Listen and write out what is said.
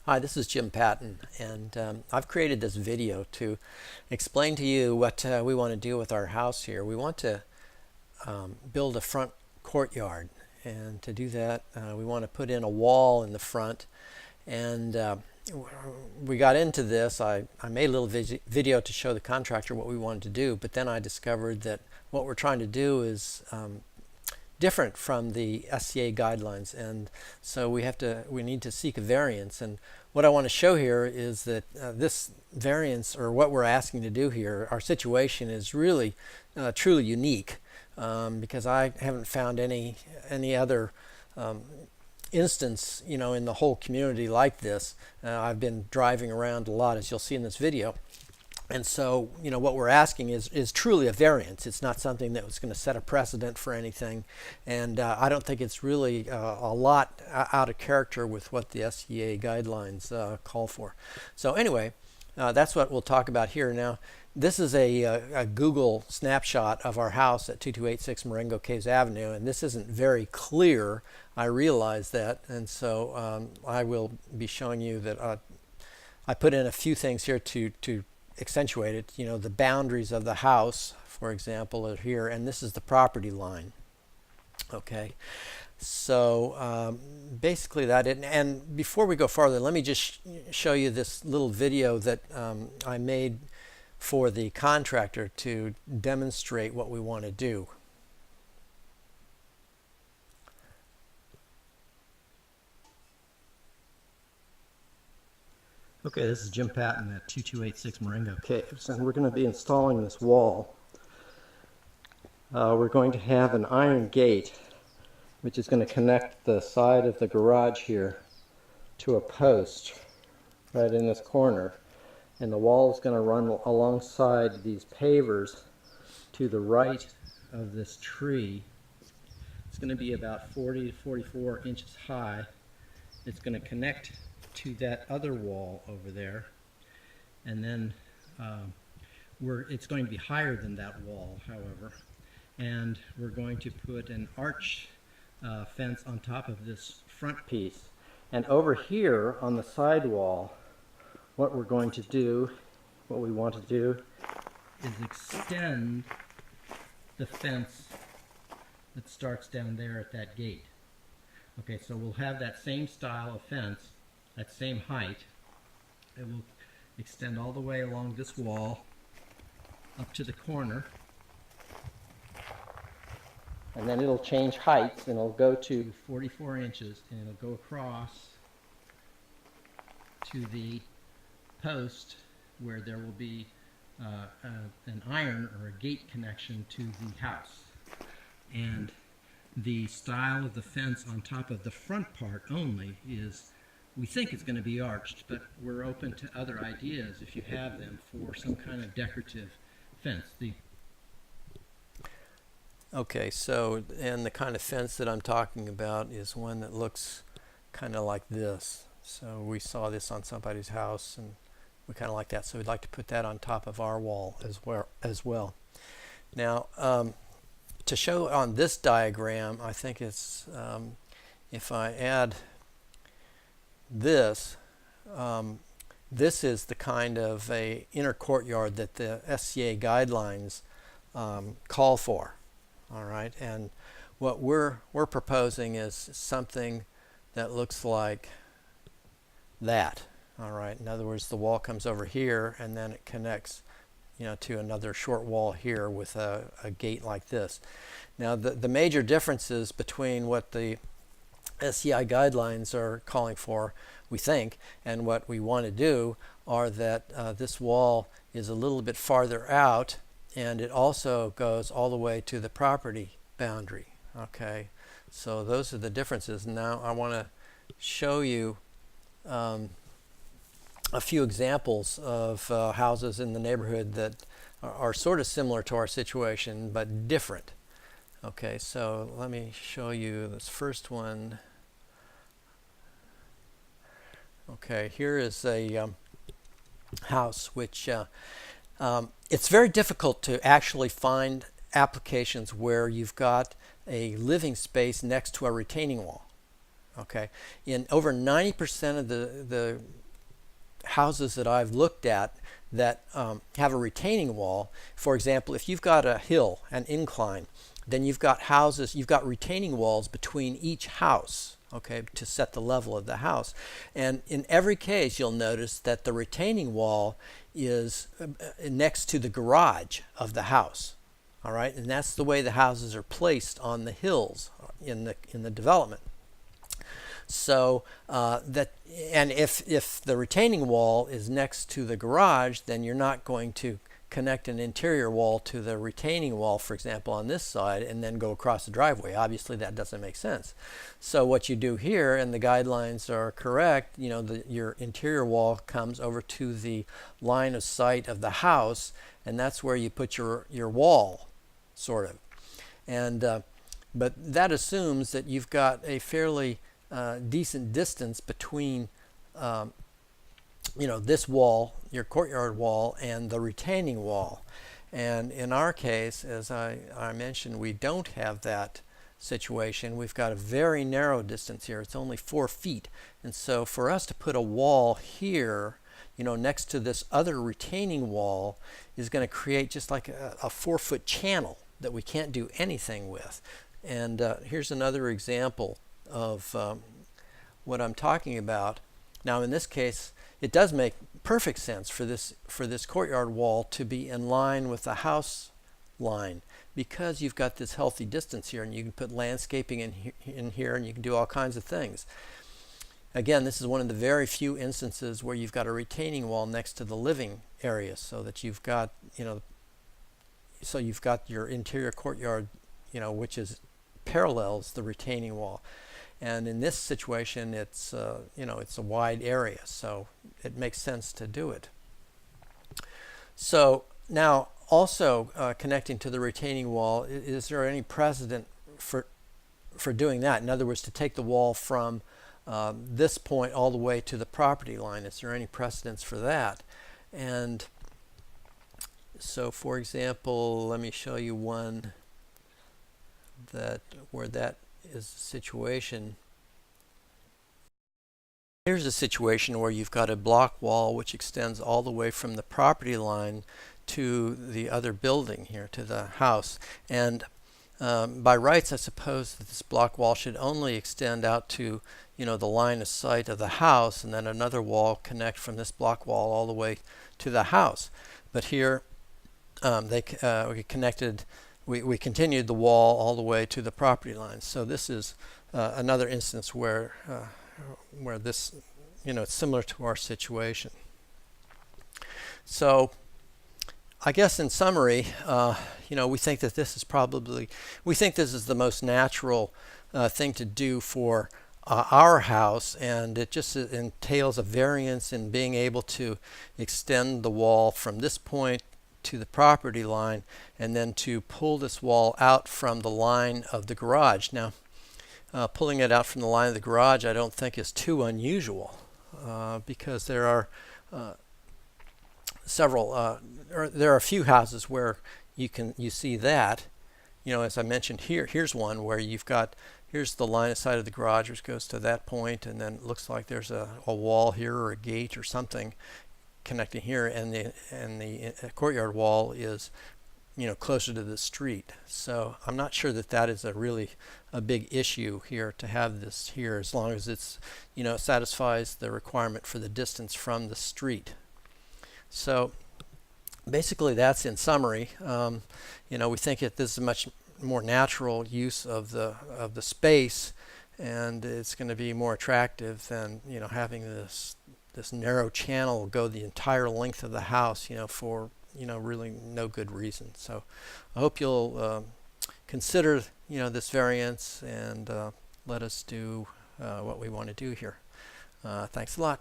Hi, this is Jim Patton, and I've created this video to explain to you what we want to do with our house here. We want to build a front courtyard, and to do that we want to put in a wall in the front. And we got into this. I made a little video to show the contractor what we wanted to do, but then I discovered that what we're trying to do is different from the SCA guidelines, and so we need to seek a variance. And what I want to show here is that this variance, or what we're asking to do here, our situation is really truly unique, because I haven't found any other instance, in the whole community like this. I've been driving around a lot, as you'll see in this video. And so, what we're asking is truly a variance. It's not something that was going to set a precedent for anything. And I don't think it's really a lot out of character with what the SCA guidelines call for. So anyway, that's what we'll talk about here. Now, this is a Google snapshot of our house at 2286 Marengo Caves Avenue, and this isn't very clear. I realize that, and so I will be showing you that I put in a few things here to accentuate it. The boundaries of the house, for example, are here, and this is the property line. Okay, so basically that. And before we go farther, let me just show you this little video that I made for the contractor to demonstrate what we want to do. Okay, this is Jim Patton at 2286 Marengo Caves, and we're going to be installing this wall. We're going to have an iron gate which is going to connect the side of the garage here to a post right in this corner, and the wall is going to run alongside these pavers to the right of this tree. It's going to be about 40 to 44 inches high. It's going to connect to that other wall over there, and then it's going to be higher than that wall, however, and we're going to put an arch fence on top of this front piece. And over here on the side wall, what we want to do is extend the fence that starts down there at that gate. Okay, so we'll have that same style of fence, that same height. It will extend all the way along this wall up to the corner, and then it'll change heights, and it'll go to 44 inches, and it'll go across to the post where there will be an iron or a gate connection to the house. And the style of the fence on top of the front part only is, we think it's going to be arched, but we're open to other ideas if you have them for some kind of decorative fence. Okay, so, and the kind of fence that I'm talking about is one that looks kind of like this. So we saw this on somebody's house, and we kind of like that, so we'd like to put that on top of our wall as well. Now, to show on this diagram, I think it's, if I add this, this is the kind of a inner courtyard that the SCA guidelines call for. All right, and what we're proposing is something that looks like that. All right, in other words, the wall comes over here, and then it connects, to another short wall here with a gate like this. Now, the major differences between what the SCI guidelines are calling for, we think, and what we want to do are that this wall is a little bit farther out, and it also goes all the way to the property boundary. Okay, so those are the differences. Now I want to show you a few examples of houses in the neighborhood that are sort of similar to our situation but different. Okay, so let me show you this first one. Okay, here is a house which it's very difficult to actually find applications where you've got a living space next to a retaining wall. Okay, in over 90% of the houses that I've looked at that have a retaining wall, for example, if you've got a hill, an incline, then you've got houses, you've got retaining walls between each house, okay, to set the level of the house. And in every case, you'll notice that the retaining wall is next to the garage of the house. All right, and that's the way the houses are placed on the hills in the development. So and if the retaining wall is next to the garage, then you're not going to connect an interior wall to the retaining wall, for example, on this side, and then go across the driveway. Obviously, that doesn't make sense. So what you do here, and the guidelines are correct, you know, your interior wall comes over to the line of sight of the house, and that's where you put your wall, sort of. And but that assumes that you've got a fairly decent distance between you know, this wall, your courtyard wall, and the retaining wall. And in our case, as I mentioned, we don't have that situation. We've got a very narrow distance here. It's only 4 feet. And so for us to put a wall here, you know, next to this other retaining wall is going to create just like a 4-foot channel that we can't do anything with. And here's another example of what I'm talking about. Now in this case, it does make perfect sense for this courtyard wall to be in line with the house line, because you've got this healthy distance here, and you can put landscaping in here, and you can do all kinds of things. Again, this is one of the very few instances where you've got a retaining wall next to the living area, so that you've got, you know, so you've got your interior courtyard, you know, which is parallels the retaining wall. And in this situation, it's you know, it's a wide area, so it makes sense to do it. So now, also connecting to the retaining wall, is there any precedent for doing that? In other words, to take the wall from this point all the way to the property line. Is there any precedence for that? And so, for example, let me show you one where that is the situation. Here's a situation where you've got a block wall which extends all the way from the property line to the other building here, to the house. And by rights, I suppose that this block wall should only extend out to, you know, the line of sight of the house, and then another wall connect from this block wall all the way to the house. But here we continued the wall all the way to the property line. So this is another instance where this, you know, it's similar to our situation. So I guess in summary, you know, we think that this is the most natural thing to do for our house, and it just entails a variance in being able to extend the wall from this point to the property line, and then to pull this wall out from the line of the garage. Now, pulling it out from the line of the garage I don't think is too unusual, because there are there are a few houses where you see that. You know, as I mentioned here, here's one where here's the line of sight of the garage, which goes to that point, and then it looks like there's a wall here or a gate or something connecting here, and the courtyard wall is, you know, closer to the street. So I'm not sure that that is really a big issue here to have this here, as long as it's, you know, satisfies the requirement for the distance from the street. So basically, that's in summary. You know, we think that this is a much more natural use of the space, and it's going to be more attractive than, you know, having this narrow channel go the entire length of the house, you know, for, you know, really no good reason. So I hope you'll consider, you know, this variance, and let us do what we want to do here. Thanks a lot.